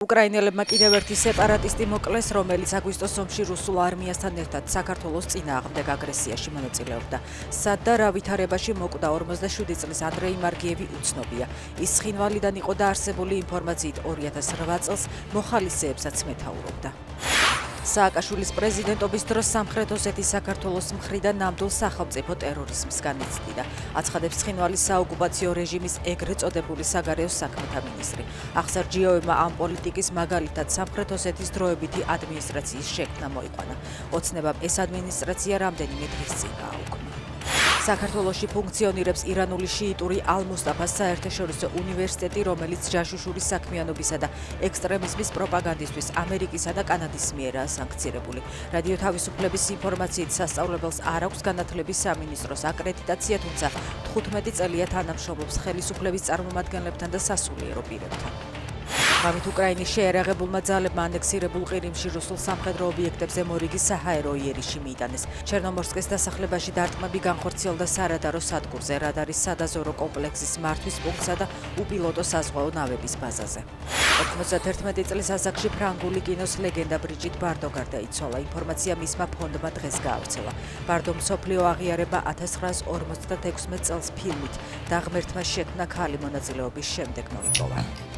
უკრაინელებმა კიდევ ერთი სეპარატისტი მოკლეს, რომელიც აგვისტოს ომში რუსულ არმიასთან ერთად საქართველოს წინააღმდეგ აგრესიაში მონაწილეობდა. სად და რა ვითარებაში მოკვდა 47 წლის ანდრეი მარგიევი უცნობია. ის ცხინვალიდან იყო დაარსებული ინფორმაციით 2008 წელს მოხალისეებსაც მეთაურობდა. სააკაშვილის პრეზიდენტობის დროს სამხრეთ ოსეთის საქართველოს მხრიდან ნამდვილ სახელმწიფო ტერორიზმს განიცდიდა. აცხადებს ცხინვალის საოკუპაციო რეჟიმის ეგრეთ წოდებული საგარეო საქმეთა მინისტრი. აღსარჯიოებმა ამ პოლიტიკის მაგალითად სამხრეთ ოსეთის დროებითი ადმინისტრაციის შექმნა მოიყვანა. ოცნებამ ეს ადმინისტრაცია რამდენიმე დღის წინ გააუქმა. საქართველოში ფუნქციონირებს ირანული შიიტური ალ-მუსტაფას საერთაშორისო უნივერსიტეტი, რომელიც ჯაშუშურის საქმიანობისა და ექსტრემიზმის პროპაგანდისთვის ამერიკისა და კანადის მიერაა სანქცირებული. რადიო თავისუფლების ინფორმაციით სასწავლებელს არ აქვს განათლების სამინისტროს აკრედიტაცია, თუმცა 15 წელია თანამშრომლობს ხელისუფლების წარმომადგენლებთან და სასულიერო პირებთან. ღამით უკრაინის შეერაღებულმა ძალებმა ანექსირებულ ყირიმში რუსულ სამხედრო ობიექტებზე მორიგი საჰაერო იერიში მიიტანეს. ჩერნომორსკის დასახლებაში დარტყმები განხორციელდა სარადარო სადგურზე, რადარის სადაზორო კომპლექსის მართვის პუნქტსა და უპილოტო საზღვაო ნავების ბაზაზე. 91 წლის ასაკში ფრანგული კინოს ლეგენდა ბრიჯიტ ბარდო გარდაიცვალა. ინფორმაცია მისმა ფონდმა დღეს გაავრცელა. ბარდომ მსოფლიო აღიარება 1956 წელს ფილმით „და ღმერთმა შექმნა ქალი“ მონაწილეობის შემდეგ მოიპოვა.